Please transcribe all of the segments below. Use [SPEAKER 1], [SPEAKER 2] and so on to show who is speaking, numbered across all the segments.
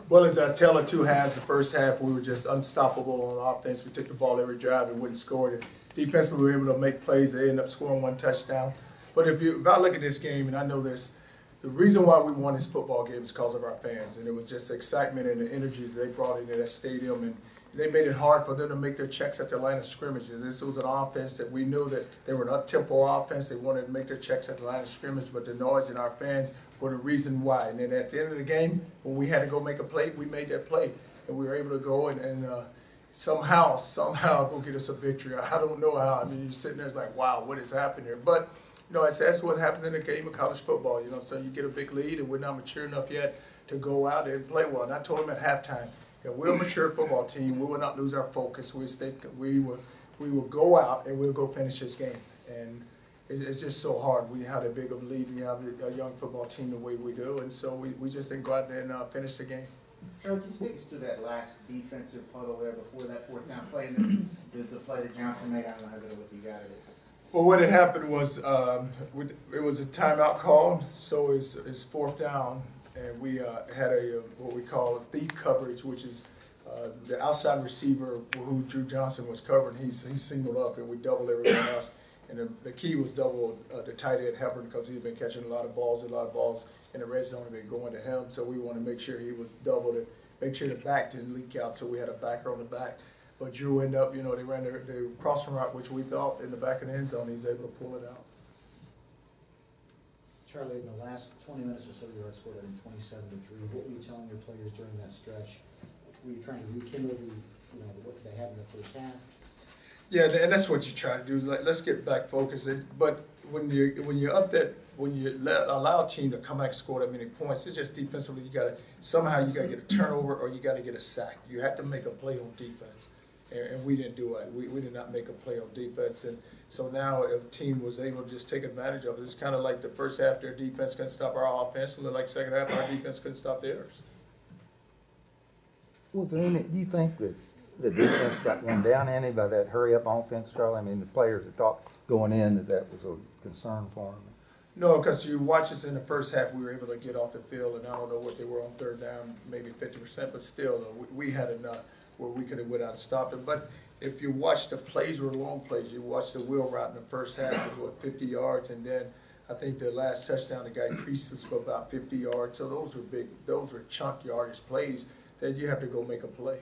[SPEAKER 1] Well, as I tell it, two halves. The first half, we were just unstoppable on offense. We took the ball every drive and wouldn't score it. Defensively, we were able to make plays. They ended up scoring one touchdown. But if I look at this game, and I know this, the reason why we won this football game is because of our fans. And it was just the excitement and the energy that they brought into that stadium. And they made it hard for them to make their checks at the line of scrimmage. And this was an offense that we knew that they were an up-tempo offense. They wanted to make their checks at the line of scrimmage, but the noise and our fans were the reason why. And then at the end of the game, when we had to go make a play, we made that play. And we were able to go and somehow go get us a victory. I don't know how. I mean, you're sitting there, it's like, wow, what is happening here? But, you know, that's what happens in the game of college football. You know, so you get a big lead, and we're not mature enough yet to go out there and play well. And I told them at halftime, if we're a mature football team, we will not lose our focus. We will go out and we'll go finish this game. And it's just so hard. We had a big of a lead, and we have a young football team the way we do, and so we just didn't go out there and finish the game.
[SPEAKER 2] Charlie, can you take us through that last defensive huddle there before that fourth down play, and then the play that Johnson made? I don't know how good of a look you got at it.
[SPEAKER 1] Well, what had happened was it was a timeout call, so it's fourth down, and we had what we call a thief coverage, which is the outside receiver who Drew Johnson was covering. He's singled up, and we doubled everyone else. And the key was double the tight end Hepburn, because he had been catching a lot of balls in the red zone had been going to him. So we wanted to make sure he was doubled and make sure the back didn't leak out. So we had a backer on the back. But Drew ended up, you know, they ran their crossing route, which we thought in the back of the end zone, he's able to pull it out.
[SPEAKER 3] Charlie, in the last 20 minutes or so, you had scored, I think, 27-3. What were you telling your players during that stretch? Were you trying to rekindle what they had in the first half?
[SPEAKER 1] Yeah, and that's what you try to do, is like, let's get back focused. But when you're up that, when you allow a team to come back and score that many points, it's just defensively you got to get a turnover or you got to get a sack. You have to make a play on defense, and we didn't do it. We did not make a play on defense, and so now if a team was able to just take advantage of it, it's kind of like the first half their defense couldn't stop our offense, and like the second half our defense couldn't stop theirs.
[SPEAKER 4] Was there any, do you think that the defense got one down any by that hurry-up offense, Charlie? I mean, the players had thought going in that was a concern for them.
[SPEAKER 1] No, because you watch us in the first half, we were able to get off the field, and I don't know what they were on third down, maybe 50%, but still, we had enough where we could have went out and stopped them. But if you watch the plays were long plays, you watch the wheel route in the first half was, 50 yards, and then I think the last touchdown, the guy increased us for about 50 yards. So those were chunk yardage plays that you have to go make a play.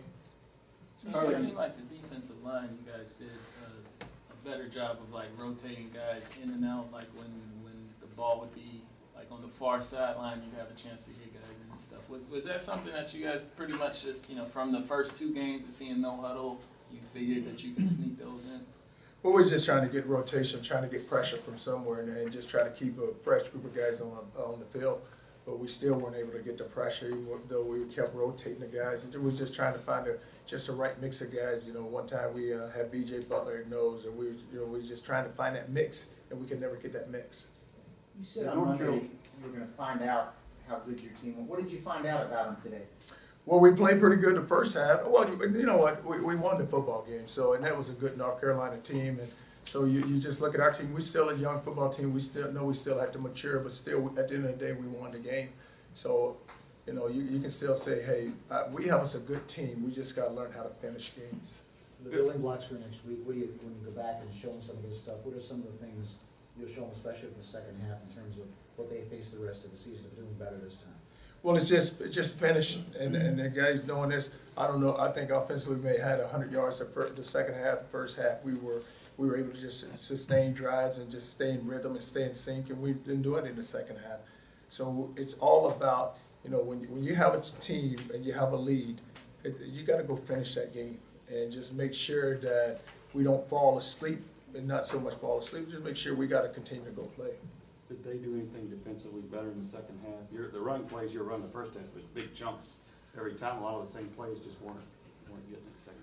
[SPEAKER 5] It seemed like the defensive line, you guys did a better job of like rotating guys in and out, like when the ball would be like on the far sideline, you'd have a chance to hit guys in and stuff. Was that something that you guys pretty much just, from the first two games of seeing no huddle, you figured that you could sneak those in?
[SPEAKER 1] Well, we're just trying to get rotation, trying to get pressure from somewhere, and just try to keep a fresh group of guys on the field. But we still weren't able to get the pressure, even though we kept rotating the guys. And we were just trying to find just the right mix of guys. One time we had B.J. Butler in nose, and we were just trying to find that mix, and we could never get that mix.
[SPEAKER 2] You said on Monday you were going to find out how good your team was. What did you find out about them today?
[SPEAKER 1] Well, we played pretty good the first half. Well, you know what? We won the football game, and that was a good North Carolina team. And so you just look at our team. We're still a young football team. We still know we still have to mature, but still at the end of the day, we won the game. So, you can still say, hey, we have us a good team. We just got to learn how to finish games.
[SPEAKER 3] The building blocks for next week, when you go back and show them some of this stuff, what are some of the things you'll show them, especially in the second half, in terms of what they face the rest of the season of doing better this time?
[SPEAKER 1] Well, it's just finish, and the guys knowing this. I don't know. I think offensively we may have had 100 yards the second half. The first half we were able to just sustain drives and just stay in rhythm and stay in sync, and we didn't do it in the second half. So it's all about, when you have a team and you have a lead, you got to go finish that game and just make sure that we don't fall asleep, and not so much fall asleep. Just make sure we got to continue to go play.
[SPEAKER 6] Did they do anything defensively better in the second half? The run plays you were running the first half was big chunks every time. A lot of the same plays just weren't getting in the second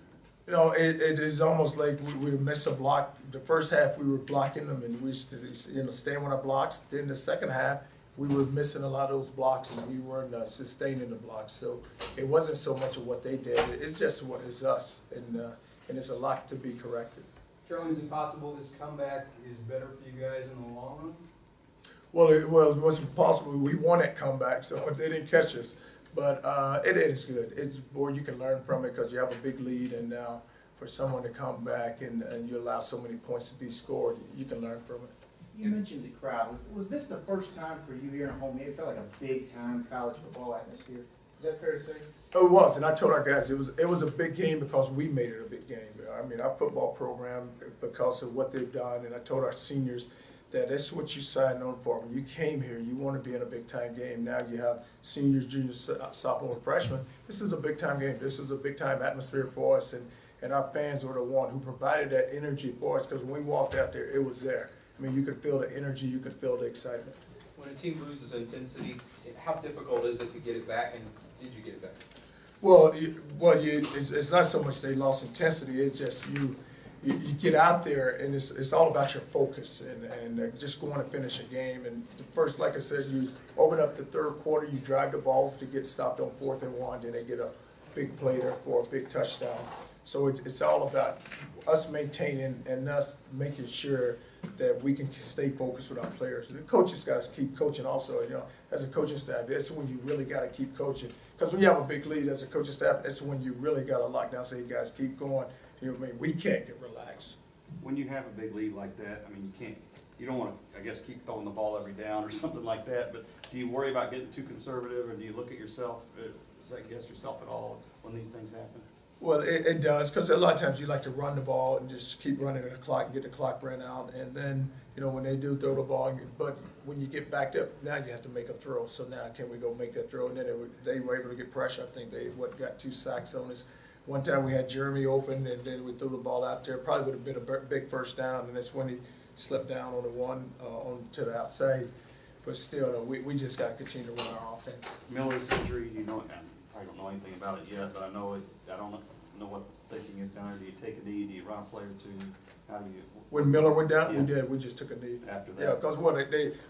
[SPEAKER 6] half.
[SPEAKER 1] It is almost like we missed a block. The first half we were blocking them and we staying on our blocks. Then the second half we were missing a lot of those blocks and we weren't sustaining the blocks. So it wasn't so much of what they did. It's just what is us, and it's a lot to be corrected.
[SPEAKER 7] Charlie, is it possible this comeback is better for you guys in the long run?
[SPEAKER 1] Well, it wasn't possible. We won that comeback, so they didn't catch us. But it is good. It's where you can learn from it because you have a big lead, and now for someone to come back and you allow so many points to be scored, you can learn from it.
[SPEAKER 2] You mentioned the crowd. Was this the first time for you here in a home game? It felt like a big-time college football atmosphere. Is that fair to say?
[SPEAKER 1] It was, and I told our guys it was a big game because we made it a big game. I mean, our football program, because of what they've done, and I told our seniors that that's what you signed on for. When you came here, you want to be in a big-time game. Now you have seniors, juniors, sophomore, and freshmen. This is a big-time game. This is a big-time atmosphere for us, and our fans were the one who provided that energy for us because when we walked out there, it was there. I mean, you could feel the energy, you could feel the excitement.
[SPEAKER 8] When a team loses intensity, how difficult is it to get it back, and did you get it back?
[SPEAKER 1] Well, it's not so much they lost intensity. It's just you get out there, and it's all about your focus and just going to finish a game. And the first, like I said, you open up the third quarter, you drive the ball to get stopped on 4th and 1, then they get a big play there for a big touchdown. So it's all about us maintaining and us making sure that we can stay focused with our players. And the coaches got to keep coaching also. You know, as a coaching staff, that's when you really got to keep coaching. Because when you have a big lead as a coaching staff, that's when you really got to lock down, say, guys, keep going. You know what I mean? We can't get relaxed.
[SPEAKER 6] When you have a big lead like that, I mean, you don't want to, I guess, keep throwing the ball every down or something like that, but do you worry about getting too conservative, or do you look at yourself, second guess yourself at all when these things happen?
[SPEAKER 1] Well, it does, because a lot of times you like to run the ball and just keep running the clock and get the clock ran out. And then, you know, when they do throw the ball, but when you get backed up, now you have to make a throw. So now can we go make that throw? And then they were able to get pressure. I think they got 2 sacks on us. One time we had Jeremy open, and then we threw the ball out there. Probably would have been a big first down, and that's when he slipped down on the one to the outside. But still, we just got to continue to run our offense.
[SPEAKER 6] Miller's injury, you know, I don't know anything about it yet, but I know I don't know what the thinking is down there. Do you take a knee? Do you run a play or two? How do you?
[SPEAKER 1] When Miller went down,
[SPEAKER 6] Yeah.
[SPEAKER 1] we did. We just took a knee.
[SPEAKER 6] After that?
[SPEAKER 1] Yeah, because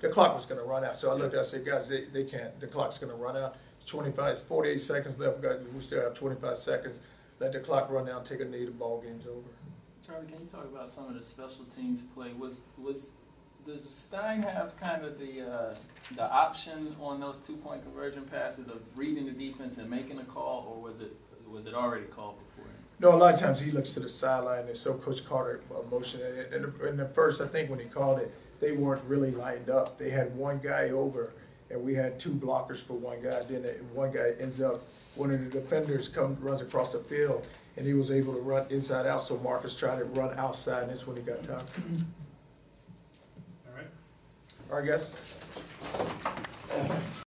[SPEAKER 1] the clock was going to run out. So I looked at it, I said, guys, they can't. The clock's going to run out. It's 48 seconds left, guys. We still have 25 seconds. Let the clock run down, take a knee, the ball game's over.
[SPEAKER 5] Charlie, can you talk about some of the special teams play? Does Stein have kind of the option on those 2-point conversion passes of reading the defense and making a call, or was it already called before?
[SPEAKER 1] No, a lot of times he looks to the sideline, and so Coach Carter motion. In the first, I think when he called it, they weren't really lined up. They had one guy over, and we had 2 blockers for one guy. Then one guy ends up, one of the defenders runs across the field, and he was able to run inside out. So Marcus tried to run outside, and that's when he got time.
[SPEAKER 7] All right.
[SPEAKER 1] All right, guys.